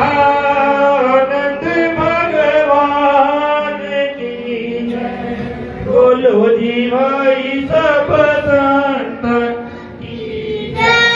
सच्चिदानंद भगवान की जय। बोलो जी भाई सब संतन की जय।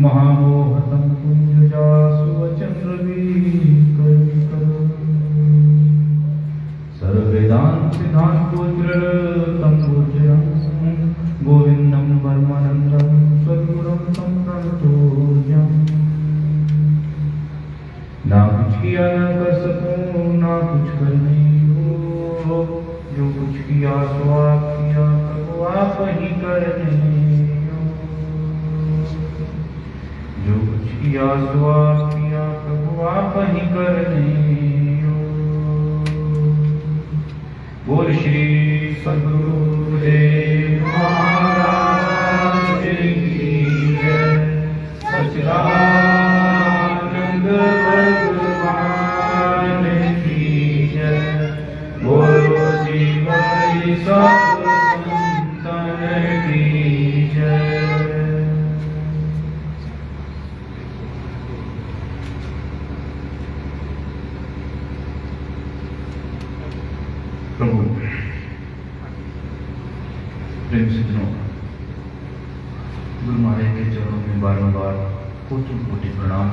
महामोहतं कुञ्जजासुवचन्द्रवीकरिकरं सर्ववेदान्तसिद्धान्तोज्ज्वलं पूज्यं गोविन्दं परमानन्दं सद्गुरुं तं प्रणतोऽस्म्यहम्। ना कुछ किया न कर सकूं, ना कुछ करने को, जो कुछ किया सो आप किया, प्रभु आप ही करने हो। जो कुछ किया सो आप किया, प्रभु आप ही करने हो। बोल श्री सद्गुरुदेव महाराज की जय। सच्चिदानंद भगवान की जय। बोलो श्री भाई सब संतन की जय। प्रभु प्रेम से सुनो, गुरु महाराज के चरणों में बारंबार कोटि कोटि प्रणाम।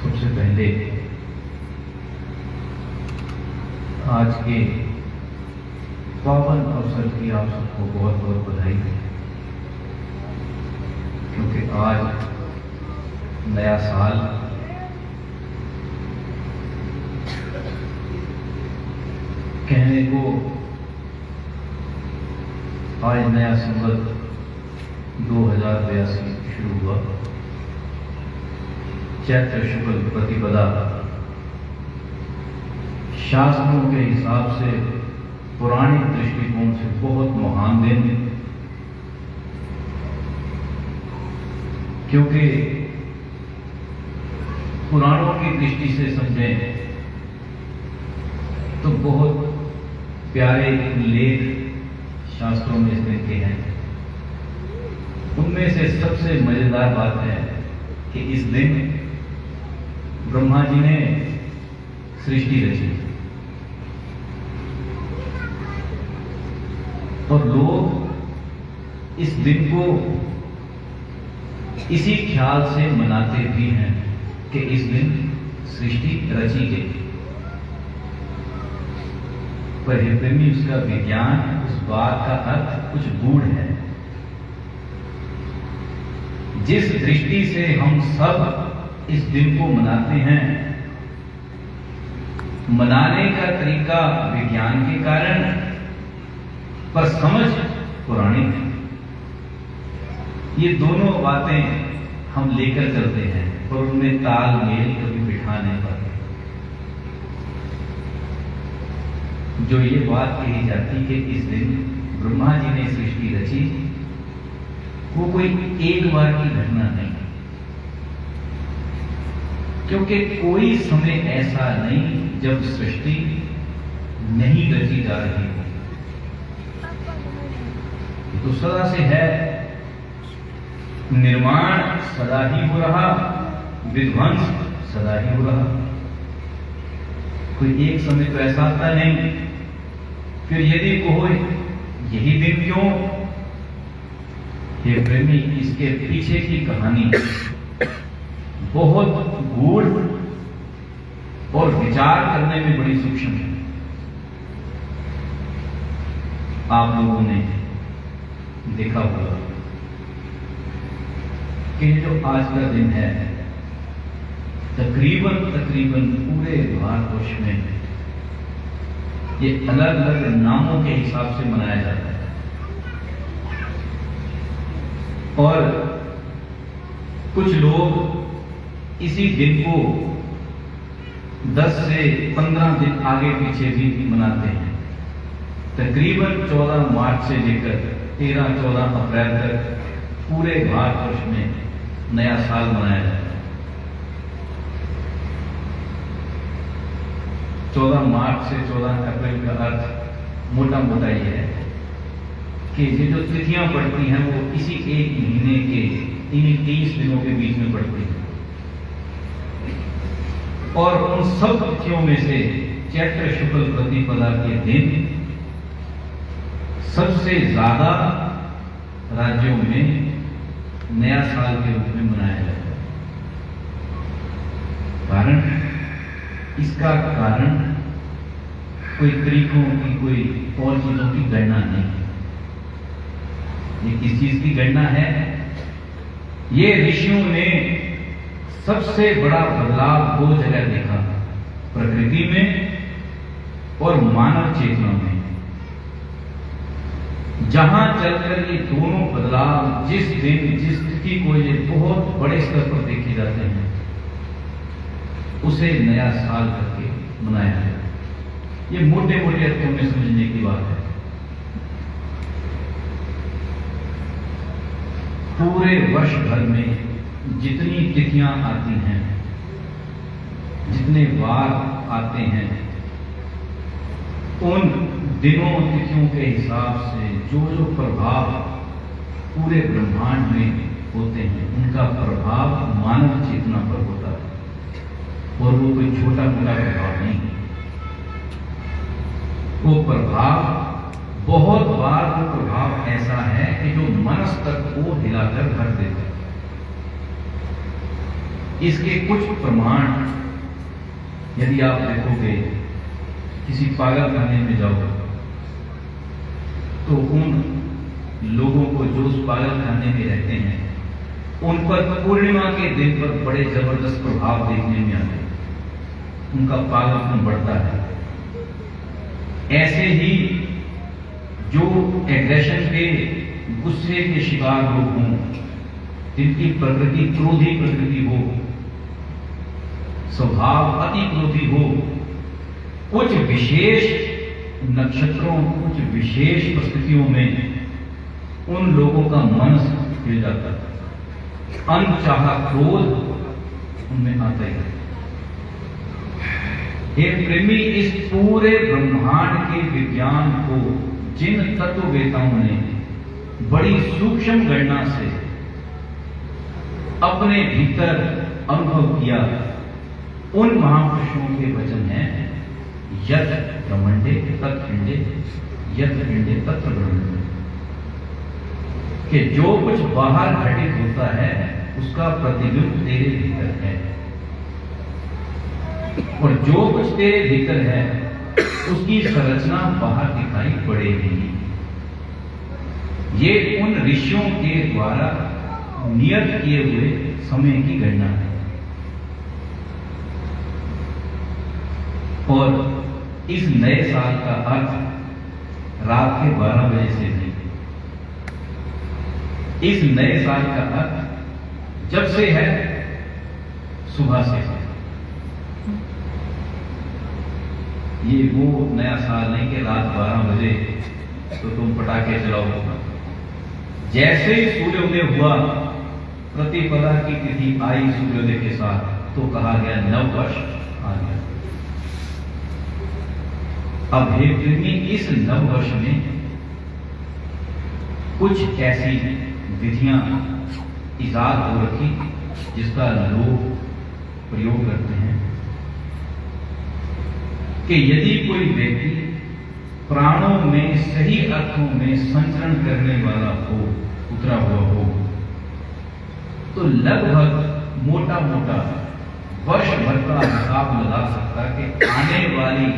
सबसे पहले आज के पावन अवसर की आप सबको बहुत बहुत बधाई, क्योंकि आज नया साल कहने को आज नया संवत 2082 शुरू हुआ। चैत्र शुक्ल प्रतिपदा शास्त्रों के हिसाब से पुराने दृष्टिकोण से बहुत महान दिन, क्योंकि पुराणों की दृष्टि से समझें तो बहुत प्यारे लेख शास्त्रों में इसमें के हैं। उनमें से सबसे मजेदार बात है कि इस दिन ब्रह्मा जी ने सृष्टि रची और लोग इस दिन को इसी ख्याल से मनाते भी हैं कि इस दिन सृष्टि रची गई। पर प्रेमी उसका विज्ञान, उस बात का अर्थ कुछ गूढ़ है। जिस दृष्टि से हम सब इस दिन को मनाते हैं, मनाने का तरीका विज्ञान के कारण, पर समझ पौराणिक है। ये दोनों बातें हम लेकर चलते हैं और उनमें तालमेल कभी बिठा नहीं पाते। जो ये बात कही जाती कि इस दिन ब्रह्मा जी ने सृष्टि रची, वो कोई एक बार की घटना नहीं, क्योंकि कोई समय ऐसा नहीं जब सृष्टि नहीं रची जा रही हो। तो सदा से है, निर्माण सदा ही हो रहा, विध्वंस सदा ही हो रहा। कोई एक समय तो ऐसा आता नहीं। फिर यदि कहो यही दिन क्यों, हे प्रेमी, इसके पीछे की कहानी बहुत गूढ़ और विचार करने में बड़ी सूक्ष्म है। आप लोगों ने देखा होगा कि जो आज का दिन है, तकरीबन पूरे भारतवर्ष में ये अलग अलग नामों के हिसाब से मनाया जाता है। और कुछ लोग इसी दिन को 10 से 15 दिन आगे पीछे भी मनाते हैं। तकरीबन 14 मार्च से लेकर 13-14 अप्रैल तक पूरे भारतवर्ष में नया साल मनाया जाता है। 14 मार्च से 14 अप्रैल का अर्थ मोटा मोटा ये है कि ये जो तिथियां पड़ती हैं वो इसी एक महीने के 30 दिनों के बीच में पड़ती हैं। और उन सब तिथियों में से चैत्र शुक्ल प्रतिपदा के दिन सबसे ज्यादा राज्यों में नया साल के रूप में मनाया जाता है। कारण, इसका कारण कोई तरीकों की, कोई और चीजों की गणना नहीं है। ये किस चीज की गणना है? ये ऋषियों ने सबसे बड़ा बदलाव दो जगह देखा, प्रकृति में और मानव चेतना में। जहां चलकर ये दोनों बदलाव जिस दिन, जिस स्थिति को ये बहुत बड़े स्तर पर देखे जाते हैं, उसे नया साल करके मनाया जाए। ये मोटे मोटे अर्थों में समझने की बात है। पूरे वर्ष भर में जितनी तिथियां आती हैं, जितने वार आते हैं, उन दिनों तिथियों के हिसाब से जो जो प्रभाव पूरे ब्रह्मांड में होते हैं, उनका प्रभाव मानव चेतना पर होता है। और वो कोई छोटा मोटा प्रभाव नहीं है। वो प्रभाव, बहुत बार वो प्रभाव ऐसा है कि जो मनस्तर को हिलाकर भर देता है। इसके कुछ प्रमाण यदि आप देखोगे, किसी पागलखाने में जाओ तो उन लोगों को जो उस पागलखाने में रहते हैं, उन पर पूर्णिमा के दिन पर बड़े जबरदस्त प्रभाव देखने में आते हैं। उनका पागलपन बढ़ता है। ऐसे ही जो एग्रेशन के, गुस्से के शिकार लोग हों, जिनकी प्रकृति क्रोधी प्रकृति हो, स्वभाव अति क्रोधी हो, कुछ विशेष नक्षत्रों, कुछ विशेष परिस्थितियों में उन लोगों का मन हिल जाता है। अनचाहा क्रोध उनमें आता है। हे प्रेमी, इस पूरे ब्रह्मांड के विज्ञान को जिन तत्ववेताओं ने बड़ी सूक्ष्म गणना से अपने भीतर अनुभव किया, उन महापुरुषों के वचन हैं, यत् ब्रह्मंडे तत्पिंडे यत् पिंडे तत्र ब्रह्मंडे, कि जो कुछ बाहर घटित होता है उसका प्रतिबिंब तेरे भीतर है, और जो कुछ तेरे भीतर है उसकी संरचना बाहर दिखाई पड़ेगी। ये उन ऋषियों के द्वारा नियत किए हुए समय की गणना है। और इस नए साल का अर्थ रात के 12 बजे से नहीं, इस नए साल का अर्थ जब से है, सुबह से है। ये वो नया साल नहीं कि रात 12 बजे तो तुम पटाखे चलाओ। जैसे ही सूर्योदय हुआ, प्रतिपदा की तिथि आई सूर्योदय के साथ, तो कहा गया नव वर्ष आ गया। अब हे प्रेमी, इस नव वर्ष में कुछ ऐसी विधियां इजाद हो रखी जिसका लोग प्रयोग करते हैं कि यदि कोई व्यक्ति प्राणों में सही अर्थों में संचरण करने वाला हो, उतरा हुआ हो, तो लगभग मोटा मोटा वर्ष भर का हिसाब लगा सकता कि आने वाली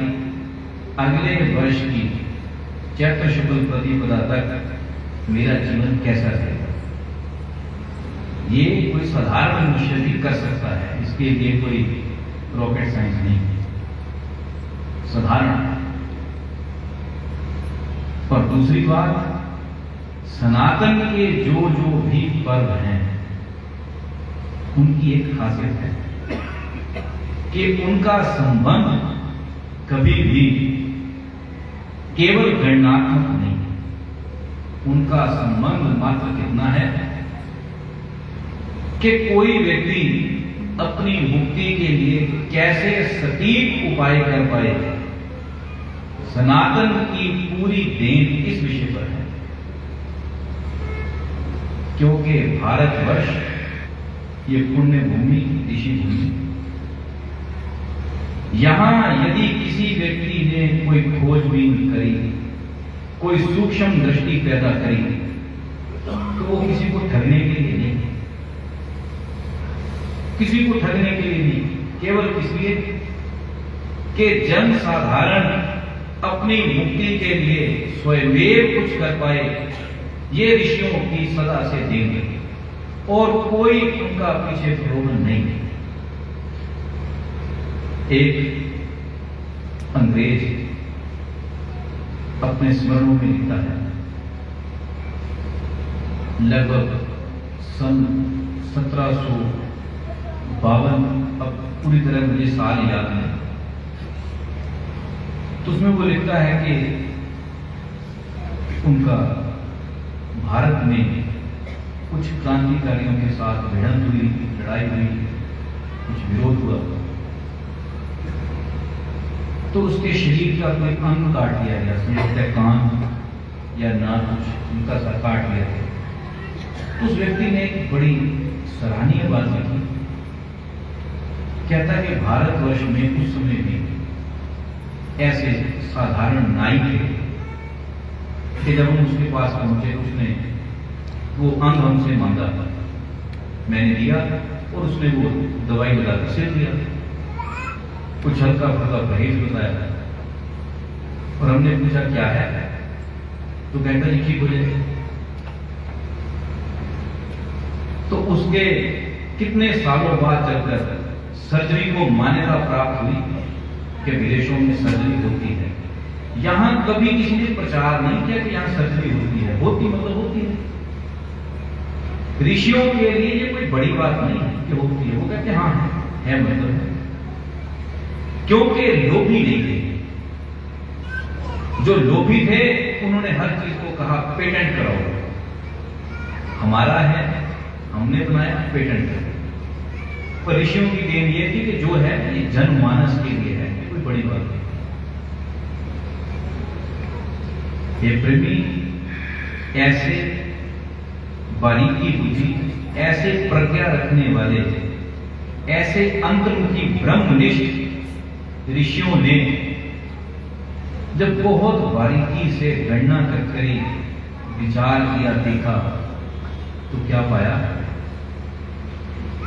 अगले वर्ष की चैत्र शुक्ल प्रतिपदा तक मेरा जीवन कैसा रहेगा। ये कोई साधारण मनुष्य भी कर सकता है, इसके लिए कोई रॉकेट साइंस नहीं है, साधारण। और दूसरी बात, सनातन के जो जो भी पर्व हैं, उनकी एक खासियत है कि उनका संबंध कभी भी केवल गणनात्मक नहीं, उनका संबंध मात्र कितना है कि कोई व्यक्ति अपनी मुक्ति के लिए कैसे सटीक उपाय कर पाए। सनातन की पूरी देन इस विषय पर है, क्योंकि भारतवर्ष ये पुण्य भूमि, ऋषि भूमि, यहां यदि किसी व्यक्ति ने कोई खोजबीन करी कोई सूक्ष्म दृष्टि पैदा करी तो वो किसी को ठगने के लिए नहीं, किसी को ठगने के लिए नहीं, केवल इसलिए कि जन साधारण अपनी मुक्ति के लिए स्वयं कुछ कर पाए, ये ऋषियों की सदा से देंगे और कोई उनका पीछे प्रलोभन नहीं। एक अंग्रेज अपने स्मरणों में लिखता है, लगभग सन 1752, अब पूरी तरह मुझे साल याद नहीं, तो उसमें वो लिखता है कि उनका भारत में कुछ क्रांतिकारियों के साथ भिड़ंत हुई, लड़ाई हुई, कुछ विरोध हुआ, तो उसके शरीर का कोई अंग काट दिया गया, समझते कान या नाक, कुछ उनका सर काट लिया गया। उस व्यक्ति ने एक बड़ी सराहनीय बात की, कहता है कि भारतवर्ष में उस समय भी ऐसे साधारण नाई थे कि जब हम उसके पास पहुंचे तो उसने वो अंग हमसे मांगा, मैंने दिया और उसने वो दवाई लगाकर सिर दिया, कुछ हल्का फुल्का परहेज बताया और हमने पूछा क्या है, तो कहता जी ठीक हो जाए। तो उसके कितने सालों बाद चलकर सर्जरी को मान्यता प्राप्त हुई कि विदेशों में सर्जरी होती है। यहां कभी किसी ने प्रचार नहीं किया कि यहां सर्जरी होती है, होती मतलब होती है। ऋषियों के लिए ये कोई बड़ी बात नहीं है कि होती है, वो कहते हाँ है मतलब है, क्योंकि लोभी नहीं थे। जो लोभी थे उन्होंने हर चीज को कहा पेटेंट कराओ, हमारा है, हमने बनाया, पेटेंट करो। पर ऋषियों की देन ये थी कि जो है ये जनमानस के लिए है, ये कोई बड़ी बात नहीं। ये प्रेमी ऐसे बारीकी बुद्धि, ऐसे प्रज्ञा रखने वाले, ऐसे अंतर्मुखी ब्रह्मनिष्ठ ऋषियों ने जब बहुत बारीकी से गणना कर विचार किया, देखा, तो क्या पाया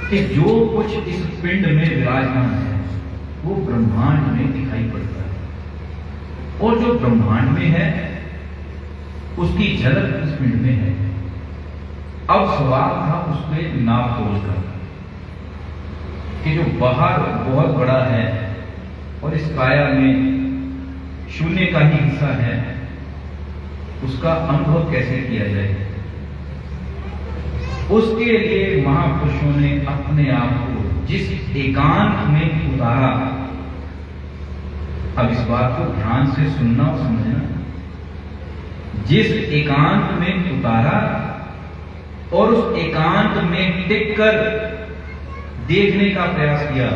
कि जो कुछ इस पिंड में विराजमान है वो ब्रह्मांड में दिखाई पड़ता है, और जो ब्रह्मांड में है उसकी झलक इस पिंड में है। अब सवाल था उसके नाप तोल का कि जो बाहर बहुत बड़ा है और इस काया में शून्य का ही हिस्सा है, उसका अनुभव कैसे किया जाए। उसके लिए महापुरुषों ने अपने आप को जिस एकांत में उतारा, अब इस बात को ध्यान से सुनना और समझना, जिस एकांत में उतारा और उस एकांत में टिककर देखने का प्रयास किया,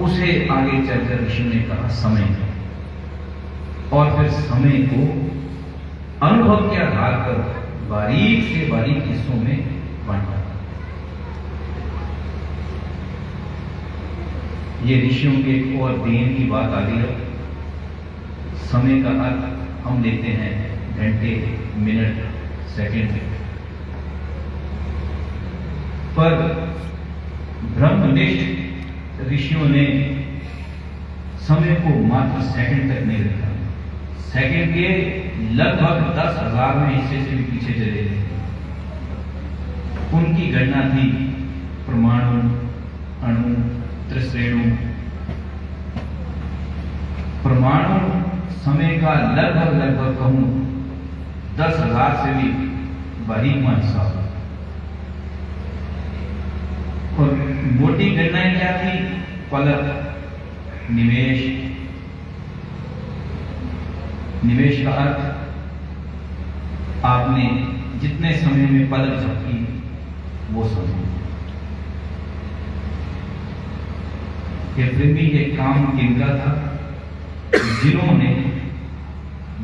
उसे आगे चलकर ऋषि ने कहा समय। और फिर समय को अनुभव के आधार पर बारीक से बारीक हिस्सों में बांटा। ये ऋषियों के एक और देन की बात आ गई। समय का अर्थ हम लेते हैं घंटे, मिनट, सेकंड, पर ब्रह्मनिष्ठ ऋषियों ने समय को मात्र सेकंड तक नहीं रखा, सेकंड के लगभग 10,000 में हिस्से से भी पीछे चले गए। उनकी गणना थी परमाणु, अणु, त्रिश्रेणु। परमाणु समय का लगभग कहूं 10,000 से भी बारीक हिस्सा। और मोटी गणनाएं क्या थी? पलक, निवेश। निवेश का अर्थ आपने जितने समय में पलक झपकी वो समय। फिर भी एक काम केंद्र था जिन्होंने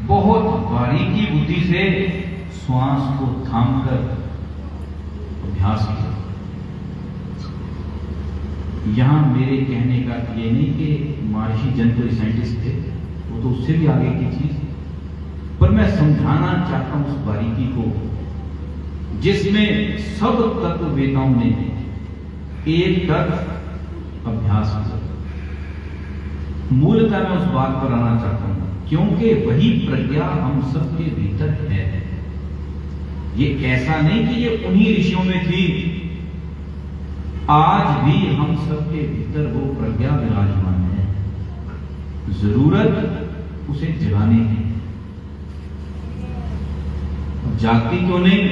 बहुत बारीकी बुद्धि से श्वास को थामकर अभ्यास किया। यहां मेरे कहने का ये नहीं कि महर्षि जन कोई साइंटिस्ट थे, वो तो उससे भी आगे की चीज पर मैं समझाना चाहता हूं उस बारीकी को जिसमें सब तत्ववेताओं ने एक तक अभ्यास किया। मूलतः मैं उस बात पर आना चाहता हूं क्योंकि वही प्रज्ञा हम सबके भीतर है। ये ऐसा नहीं कि ये उन्हीं ऋषियों में थी, आज भी हम सबके भीतर वो प्रज्ञा विराजमान है। जरूरत उसे जगाने की। जागती क्यों नहीं?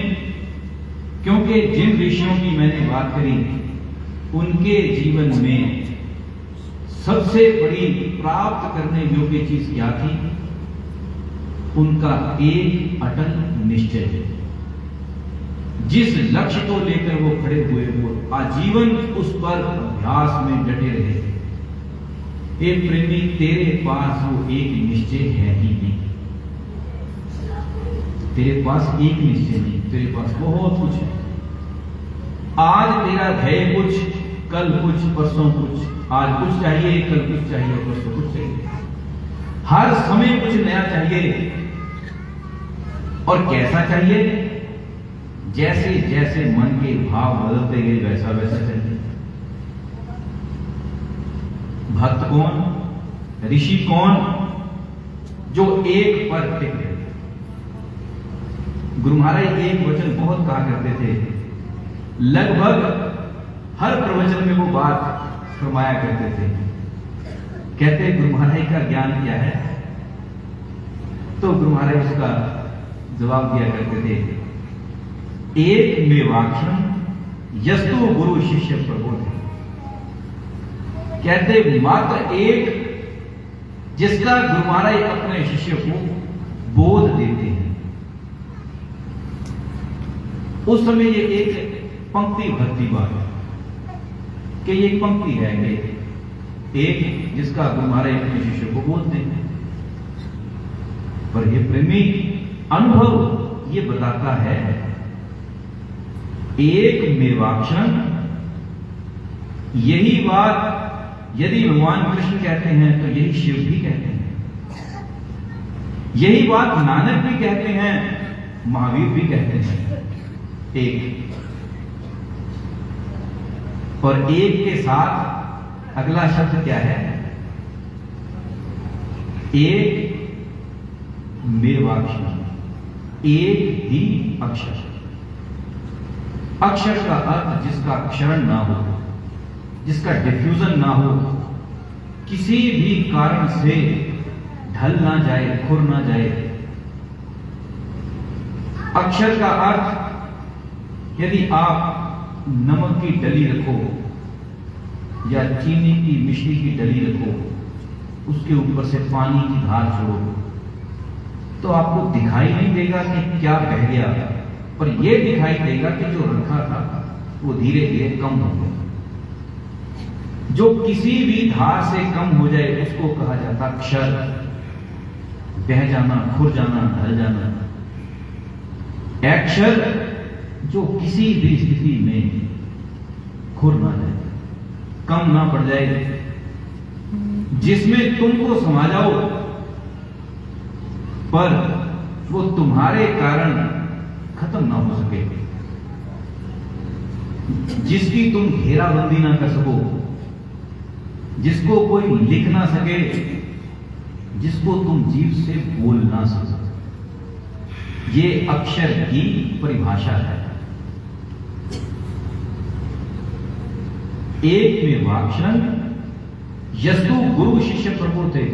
क्योंकि जिन ऋषियों की मैंने बात करी उनके जीवन में सबसे बड़ी प्राप्त करने योग्य चीज क्या थी? उनका एक अटल निश्चय है। जिस लक्ष्य को लेकर वो खड़े हुए वो आजीवन उस पर अभ्यास में डटे रहे। एक प्रेमी, तेरे पास वो एक निश्चय है ही नहीं। तेरे पास एक निश्चय नहीं, तेरे पास बहुत कुछ है। आज तेरा ध्येय कुछ, कल कुछ, परसों कुछ। आज कुछ चाहिए, कल कुछ चाहिए, परसों कुछ चाहिए। हर समय कुछ नया चाहिए। और कैसा चाहिए? जैसे जैसे मन के भाव बदलते गए वैसा वैसा चाहिए। भक्त कौन, ऋषि कौन? जो एक पर टिक गए। गुरु महाराज एक वचन बहुत कहा करते थे, लगभग हर प्रवचन में वो बात फरमाया करते थे। कहते गुरु महाराज का ज्ञान क्या है? तो गुरु महाराज उसका जवाब दिया करते थे, एक मेवाक्षर यस्तु गुरु शिष्य प्रबोध। कहते मात्र एक जिसका गुरु महाराज अपने शिष्य को बोध देते हैं। उस समय ये एक पंक्ति भरती बात कि ये एक पंक्ति है कि एक जिसका गुरु महाराज अपने शिष्य को बोध देते हैं। पर ये प्रेमी अनुभव ये बताता है एक मेवाक्षर। यही बात यदि भगवान कृष्ण कहते हैं तो यही शिव भी कहते हैं। यही बात नानक भी कहते हैं, महावीर भी कहते हैं। एक और एक के साथ अगला शब्द क्या है? एक मेवाक्षर, एक ही अक्षर। अक्षर का अर्थ जिसका क्षरण ना हो, जिसका डिफ्यूजन ना हो, किसी भी कारण से ढल ना जाए, खुर ना जाए। अक्षर का अर्थ यदि आप नमक की डली रखो या चीनी की मिश्री की डली रखो, उसके ऊपर से पानी की धार छोड़ो तो आपको दिखाई नहीं देगा कि क्या बह गया, पर यह दिखाई देगा कि जो रखा था वो धीरे धीरे कम हो गया। जो किसी भी धार से कम हो जाए उसको कहा जाता क्षर। बह जाना, खुर जाना, ढल जाना। अक्षर जो किसी भी स्थिति में खुर ना जाए, कम ना पड़ जाए, जिसमें तुमको समा जाओ पर वो तुम्हारे कारण खत्म ना हो सके, जिसकी तुम घेराबंदी ना कर सको, जिसको कोई लिख ना सके, जिसको तुम जीव से बोल ना सको। ये अक्षर की परिभाषा है। एक मेवाक्षर यस्तु गुरु शिष्य प्रबोध थे,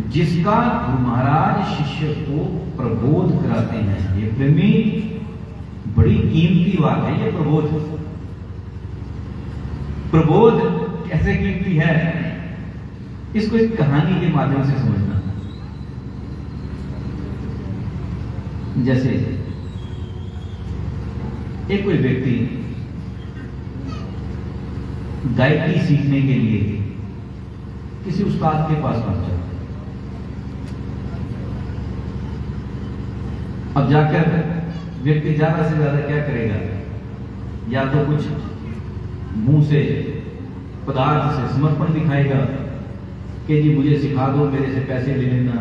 जिसका गुरु महाराज शिष्य को प्रबोध कराते हैं। ये प्रेमी बड़ी कीमती बात है। ये प्रबोध कैसे कीमती है, इसको एक कहानी के माध्यम से समझना। जैसे एक कोई व्यक्ति गायकी सीखने के लिए किसी उस्ताद के पास पहुंचा। अब जाकर व्यक्ति ज्यादा से ज्यादा क्या करेगा? या तो कुछ मुंह से पदार्थ से समर्पण दिखाएगा कि जी मुझे सिखा दो, मेरे से पैसे ले लेना,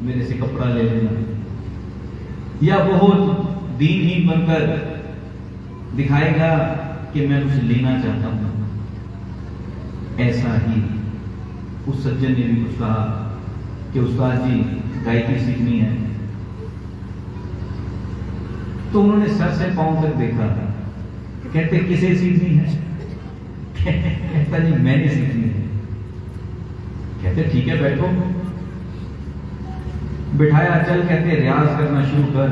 मेरे से कपड़ा ले लेना। या बहुत दीनहीन बनकर दिखाएगा कि मैं कुछ लेना चाहता हूं। ऐसा ही उस सज्जन ने भी कुछ कहा कि उस्ताद जी गायकी सीखनी है। तो उन्होंने सर से पांव तक देखा। कहते किसे सीखनी है? कहता नहीं मैंने सीखनी है। कहते ठीक है बैठो। बिठाया, चल कहते रियाज करना शुरू कर,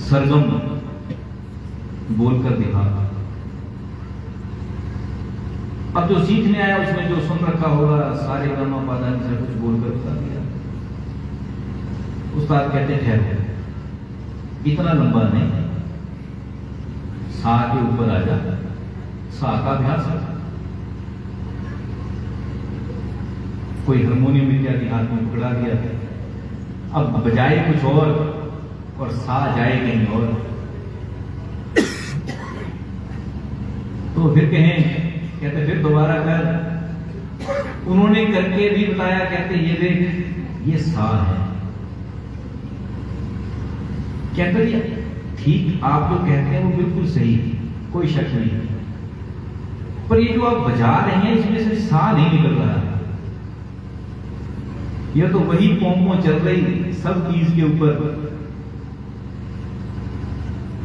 सरगम बोलकर दिखा। अब जो सीखने आया उसने जो सुन रखा होगा सारे गामा पादान से कुछ बोलकर बता दिया। उस्ताद कहते ठहरो, इतना लंबा नहीं, सा के ऊपर आ जा, सा का अभ्यास है। कोई हारमोनियम इत्यादि हाथ में पकड़ा दिया, अब बजाए कुछ और सा जाए कहीं और। तो फिर कहते फिर दोबारा कर। उन्होंने करके भी बताया, कहते ये देख ये सा है। कहते ये ठीक आप जो कहते हैं वो बिल्कुल सही, कोई शक नहीं, पर ये जो आप बजा रहे हैं इसमें से सा नहीं निकल रहा है। यह तो वही पोंपो चल रही सब चीज के ऊपर।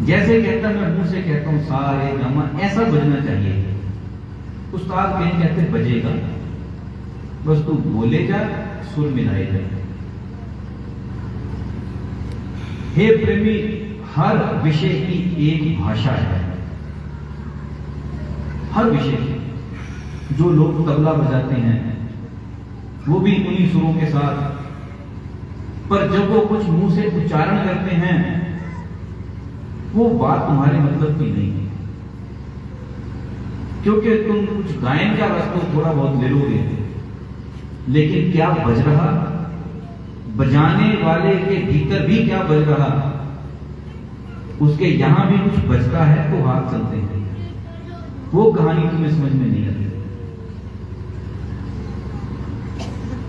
जैसे कहता मैं मुंह से कहता हूं सा रे गामा, ऐसा बजना चाहिए। उस्ताद कहते बजेगा, बस तू बोले जा, सुर मिलाए जा। हे प्रेमी, हर विषय की एक भाषा है, हर विषय की। जो लोग तबला बजाते हैं वो भी उन्हीं सुरों के साथ, पर जब वो कुछ मुंह से उच्चारण करते हैं वो बात तुम्हारे मतलब की नहीं है, क्योंकि तुम कुछ गायन का रस तो थोड़ा बहुत ले लोगे, लेकिन क्या बज रहा, बजाने वाले के भीतर भी क्या बज रहा, उसके यहां भी कुछ बजता है तो हाथ चलते हैं। वो कहानी तुम्हें समझ में नहीं आती।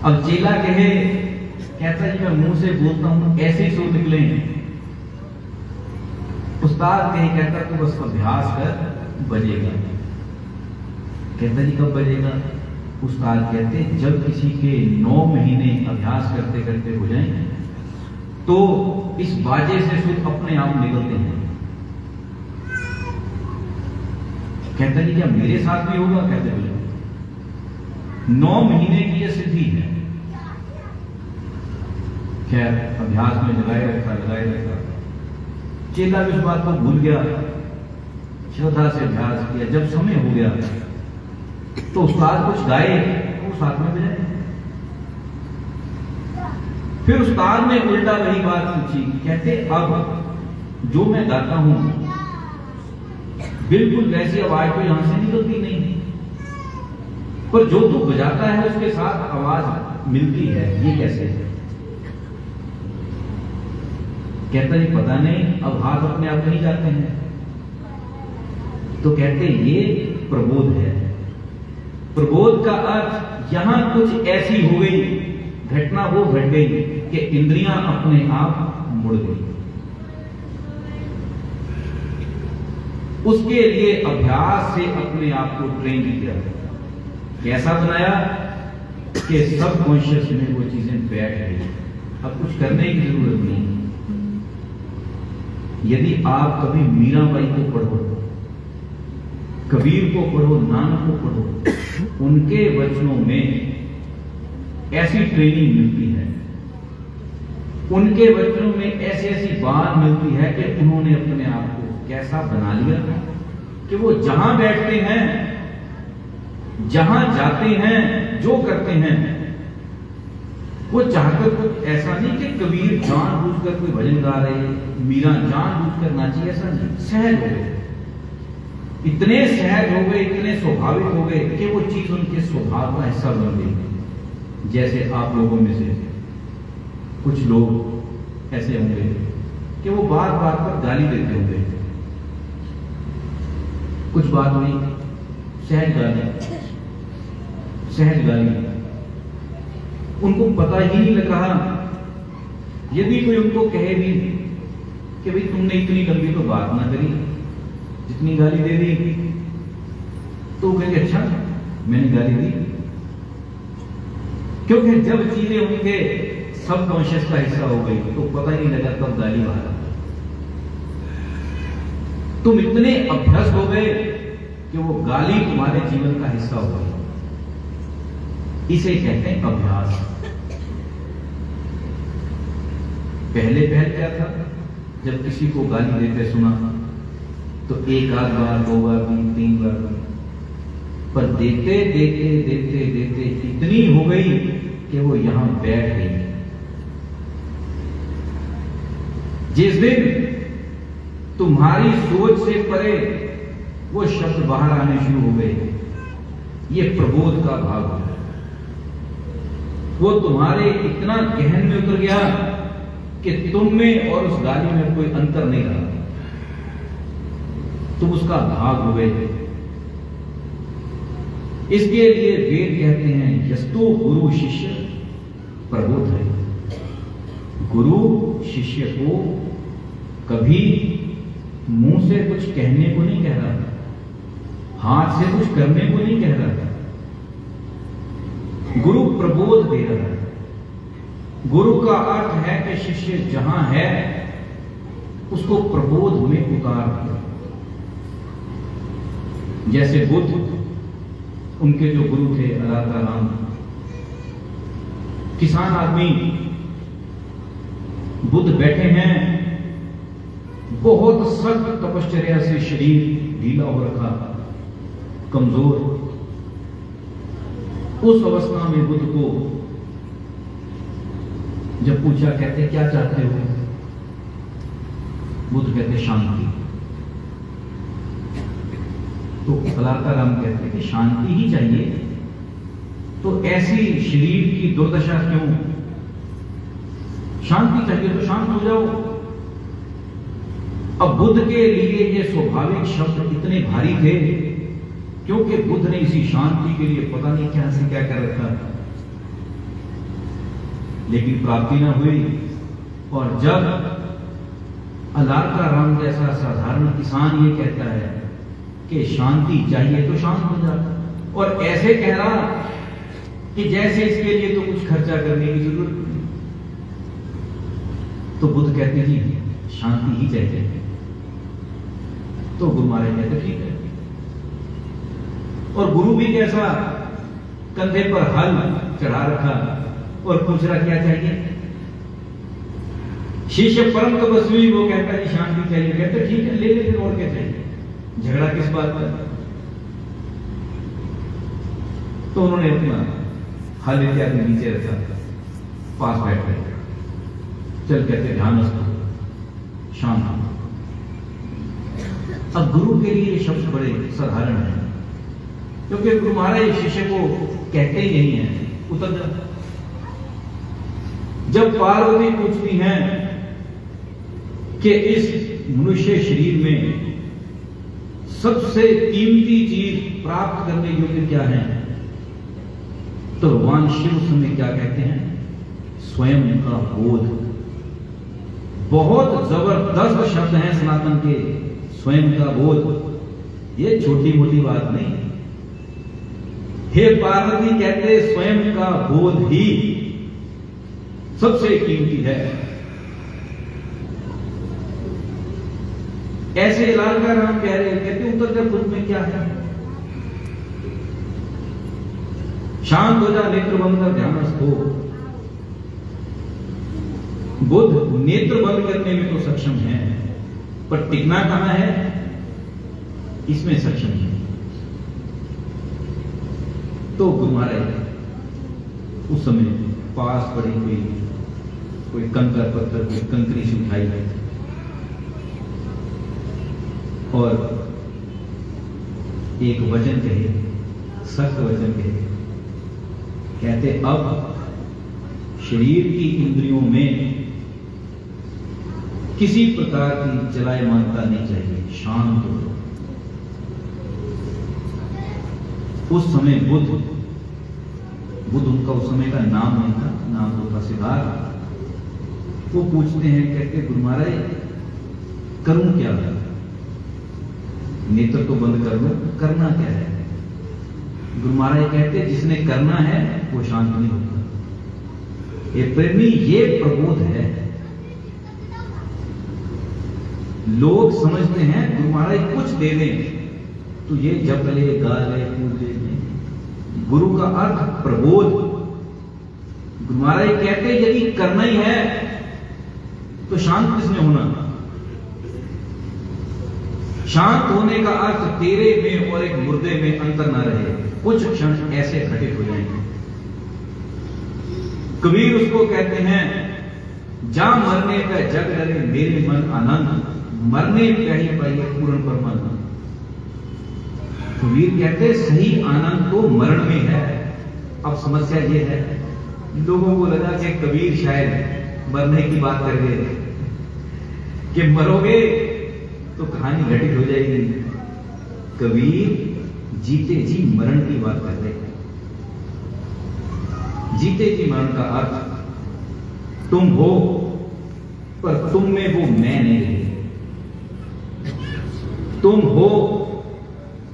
अब चेला कहे, कहता जी मैं मुंह से बोलता हूं ऐसे ही सुर निकले। उस्ताद कहे, कहता तो बस अभ्यास कर बजेगा। कहता जी कब बजेगा? उस्ताद कहते जब किसी के 9 महीने अभ्यास करते करते हो जाएं तो इस बाजे से सुर अपने आप निकलते हैं। कहता जी क्या मेरे साथ भी होगा? कहते बोले 9 महीने की यह सिद्धि है। खैर अभ्यास में लगाए रखा। चेला भी उस बात को भूल गया, श्रद्धा से अभ्यास किया। जब समय हो गया तो उस्ताद कुछ गाए तो साथ में बजाए। फिर उस्ताद ने उल्टा वही बात पूछी। कहते अब जो मैं गाता हूं बिल्कुल वैसी आवाज तो यहां से निकलती नहीं, पर जो तू बजाता है उसके साथ आवाज मिलती है, ये कैसे है? कहता जी पता नहीं, अब हाथ अपने आप नहीं जाते हैं। तो कहते ये प्रबोध है। प्रबोध का अर्थ यहां कुछ ऐसी हो गई घटना, वो घट गई कि इंद्रियां अपने आप मुड़ गई। उसके लिए अभ्यास से अपने आप को ट्रेन किया। कैसा बनाया कि सब कॉन्शियस में वो चीजें बैठ गई। अब कुछ करने की जरूरत नहीं। यदि आप कभी मीराबाई को पढ़ो, कबीर को पढ़ो, नानक को पढ़ो, उनके वचनों में ऐसी ट्रेनिंग मिलती है, उनके वचनों में ऐसी ऐसी बात मिलती है कि उन्होंने अपने आप को कैसा बना लिया कि वो जहां बैठते हैं, जहां जाते हैं, जो करते हैं, वो चाहकर कुछ ऐसा नहीं कि कबीर जानबूझकर कोई भजन गा रहे, मीरा जानबूझकर नाची, ऐसा नहीं। सहज हो गए, इतने सहज हो गए, इतने स्वाभाविक हो गए कि वो चीज उनके स्वभाव का हिस्सा बन गई। जैसे आप लोगों में से कुछ लोग ऐसे होंगे कि वो बार बार पर गाली देते होंगे, कुछ बात नहीं, सहज गाली, उनको पता ही नहीं लगा यदि कोई उनको कहे भी कि भाई तुमने इतनी लंबी तो बात ना करी, जितनी गाली दे दी, तो वो कहेंगे अच्छा मैंने गाली दी। क्योंकि जब चीजें उनके सबकॉन्शियस का हिस्सा हो गई तो पता ही नहीं लगा कब गाली बाहर। तुम इतने अभ्यस्त हो गए कि वो गाली तुम्हारे जीवन का हिस्सा हो गई। इसे कहते हैं अभ्यास। पहले क्या था, जब किसी को गाली देते सुना तो एक आध बार, 2 बार, 3 बार, पर देते देते देते देते इतनी हो गई कि वो यहां बैठ गई। जिस दिन तुम्हारी सोच से परे वो शब्द बाहर आने शुरू हो गए, ये प्रबोध का भाग है। वो तुम्हारे इतना गहन में उतर गया कि तुम में और उस गाली में कोई अंतर नहीं रहा, तुम उसका भाग हो गए। इसके लिए वेद कहते हैं यस्तो गुरु शिष्य प्रबोध है। गुरु शिष्य को कभी मुंह से कुछ कहने को नहीं कह रहा, हाथ से कुछ करने को नहीं कह रहा, गुरु प्रबोध दे रहा है। गुरु का अर्थ है कि शिष्य जहां है उसको प्रबोध में पुकार दिया। जैसे बुद्ध, उनके जो गुरु थे अलाता राम, किसान आदमी, बुद्ध बैठे हैं, बहुत सख्त तपश्चर्या से शरीर ढीला हो रखा, कमजोर। उस अवस्था में बुद्ध को जब पूछा, कहते क्या चाहते हो? बुद्ध कहते शांति। तो अलाता राम कहते कि शांति ही चाहिए, तो ऐसी शरीर की दुर्दशा क्यों? शांति चाहिए तो शांत हो जाओ। अब बुद्ध के लिए ये स्वाभाविक शब्द इतने भारी थे क्योंकि बुद्ध ने इसी शांति के लिए पता नहीं क्या से क्या कर रखा, लेकिन प्राप्ति ना हुई। और जब अलाता राम जैसा साधारण किसान ये कहता है कि शांति चाहिए तो शांत हो जा, और ऐसे कह रहा कि जैसे इसके लिए तो कुछ खर्चा करने की जरूरत नहीं, तो बुद्ध कहते जी शांति ही चाहिए। तो गुरु महाराज कहते ठीक है। और गुरु भी कैसा, कंधे पर हल चढ़ा रखा और पूछ रहा क्या चाहिए? शिष्य परम तपस्वी, वो कहता है शांति चाहिए। कहते ठीक है ले ले, फिर और क्या चाहिए, झगड़ा किस बात का? तो उन्होंने अपना हल इत्यादि नीचे रखा, पास बैठ गए। चल कहते ध्यानस्थ शांत। अब गुरु के लिए ये शब्द बड़े साधारण हैं, क्योंकि गुरु महाराज शिष्य को कहते ही नहीं है उतर जा। जब पार्वती पूछती हैं कि इस मनुष्य शरीर में सबसे कीमती चीज प्राप्त करने योग्य क्या है, तो भगवान शिव उस समय क्या कहते हैं? स्वयं का बोध। बहुत जबरदस्त शब्द हैं सनातन के, स्वयं का बोध। ये छोटी मोटी बात नहीं। हे पार्वती कहते स्वयं का बोध ही सबसे कीमती है। ऐसे अलाता राम कह रहे, कहते उतर जा, खुद में क्या है? शांत हो जा, नेत्र बंद कर, ध्यानस्थ हो। बुद्ध नेत्र बंद करने में तो सक्षम है, पर टिकना कहां है इसमें सक्षम है। तो गुरु महाराज उस समय पास पड़ी कोई कंकर पत्थर, कोई कंकरी से उठाई और एक वचन कहे, सख्त वचन कहे। कहते अब शरीर की इंद्रियों में किसी प्रकार की चलायमानता नहीं चाहिए, शांत हो। उस समय बुद्ध उनका उस समय का नाम नहीं था, नाम तो था सिद्धार्थ। वो पूछते हैं, कहते गुरु महाराज करूं क्या? नेत्र तो बंद कर लो, करना क्या है? गुरु महाराज कहते जिसने करना है वो शांत नहीं होता। ये प्रेमी, ये प्रबोध है। लोग समझते हैं गुरु महाराज कुछ दे दें तो ये जप ले, गा ले, पूज ले। गुरु का अर्थ प्रबोध। गुरु महाराज कहते यदि करना ही है तो शांत किसने होना? शांत होने का अर्थ तेरे में और एक मुर्दे में अंतर ना रहे। कुछ क्षण ऐसे घटित हो जाएंगे। कबीर उसको कहते हैं, जा मरने का जग डरे मेरे मन आनंद, मरने पहली पाइए पूर्ण परमानंद। कबीर कहते सही आनंद तो मरण में है। अब समस्या ये है, लोगों को लगा कि कबीर शायद मरने की बात कर रहे कि मरोगे तो कहानी घटित हो जाएगी। कबीर जीते जी मरण की बात कर रहे हैं। जीते जी मरण का अर्थ तुम हो पर तुम में वो मैं नहीं रही। तुम हो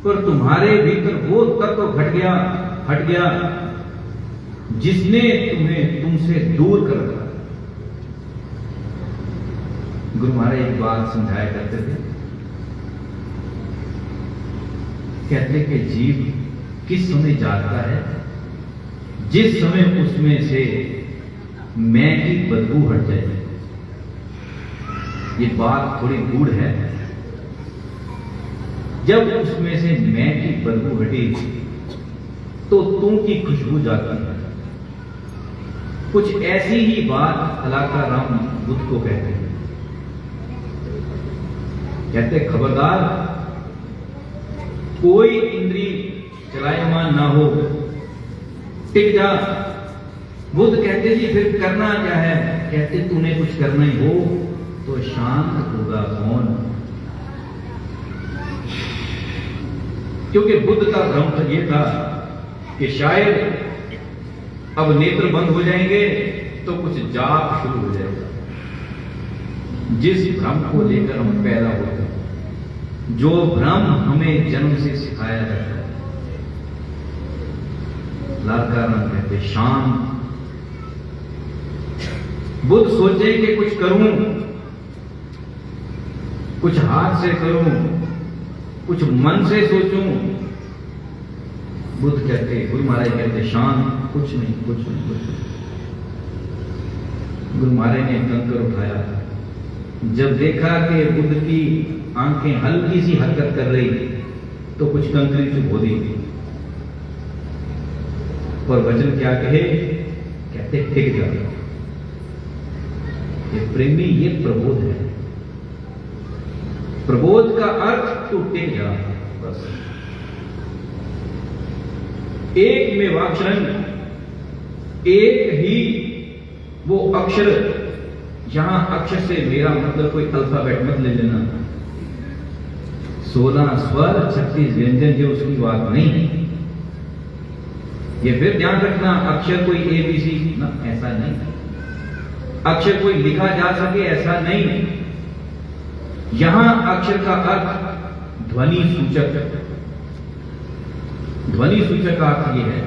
पर तुम्हारे भीतर वो तत्व हट गया जिसने तुम्हें तुमसे दूर कर रखा। गुरु महाराज एक बात समझाया करते थे, कहते कि जीव किस समय जागता है? जिस समय उसमें से मैं की बदबू हट जाए। ये बात थोड़ी गूढ़ है। जब उसमें से मैं की बदबू हटी तो तुम की खुशबू जाती है। कुछ ऐसी ही बात अलाका राम बुद्ध को कहते हैं। कहते खबरदार कोई इंद्रिय चलायमान ना हो, टिक जा। बुद्ध कहते जी फिर करना क्या है? कहते तूने कुछ करना ही हो तो शांत होगा कौन? क्योंकि बुद्ध का भ्रम तो ये था कि शायद अब नेत्र बंद हो जाएंगे तो कुछ जाप शुरू हो जाएगा। जिस भ्रम को लेकर हम पैदा होते हैं, जो भ्रम हमें जन्म से सिखाया जाता है, लालकाराम कहते शांत। बुद्ध सोचे कि कुछ करूं, कुछ हाथ से करूं, कुछ मन से सोचूं। बुद्ध कहते, गुरु महाराज कहते शांत, कुछ नहीं, कुछ नहीं, कुछ नहीं। गुरु महाराज ने कंकर उठाया। जब देखा कि बुद्ध की आंखें हल्की सी हरकत कर रही तो कुछ कंकरी चुप हो दी। और वचन क्या कहे? कहते टिक जा। ये प्रेमी, ये प्रबोध है। प्रबोध का अर्थ तू टिक जा बस। एक में वाक्षरन, एक ही वो अक्षर। यहां अक्षर से मेरा मतलब कोई अल्फाबेट मत ले लेना। 16 स्वर 36 व्यंजन जो उसकी बात नहीं है। ये फिर ध्यान रखना, अक्षर कोई ABC ना, ऐसा नहीं। अक्षर कोई लिखा जा सके ऐसा नहीं। यहां अक्षर का अर्थ ध्वनि सूचक। ध्वनि सूचक का अर्थ यह है,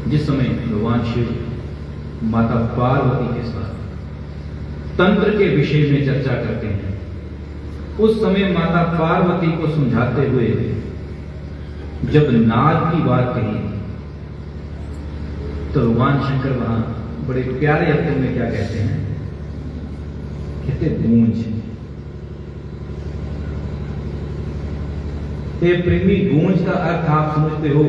जिस समय भगवान शिव माता पार्वती के साथ तंत्र के विषय में चर्चा करते हैं, उस समय माता पार्वती को समझाते हुए जब नाद की बात कही तो भगवान शंकर वहां बड़े प्यारे अक्षर में क्या कहते हैं? कहते गूंज। ये प्रेमी, गूंज का अर्थ आप समझते हो।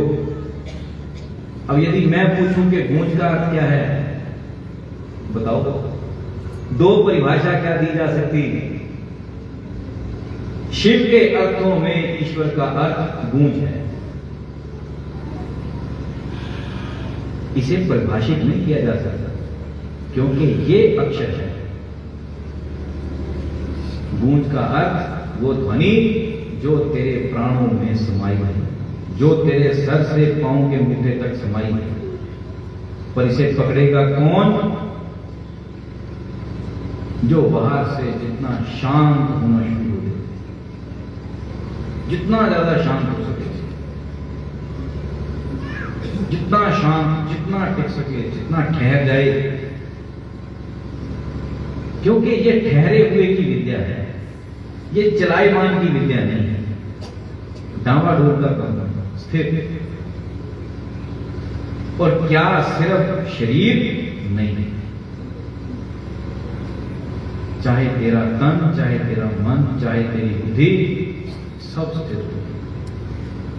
अब यदि मैं पूछूं कि गूंज का अर्थ क्या है, बताओ। दो परिभाषा क्या दी जा सकती? शिव के अर्थों में ईश्वर का अर्थ गूंज है। इसे परिभाषित नहीं किया जा सकता क्योंकि ये अक्षर है। गूंज का अर्थ वो ध्वनि जो तेरे प्राणों में समाई है, जो तेरे सर से पांव के मुद्दे तक समाई है। पर इसे पकड़ेगा कौन? जो बाहर से जितना शांत होना शुरू हो जाए, जितना ज्यादा शांत हो सके, जितना शांत, जितना टिक सके, जितना ठहर जाए, क्योंकि ये ठहरे हुए की विद्या है, ये चलायमान की विद्या नहीं है, डावाडोल का काम है, स्थिर। और क्या सिर्फ शरीर नहीं, चाहे तेरा तन, चाहे तेरा मन, चाहे तेरी बुद्धि, सब स्थिर हो।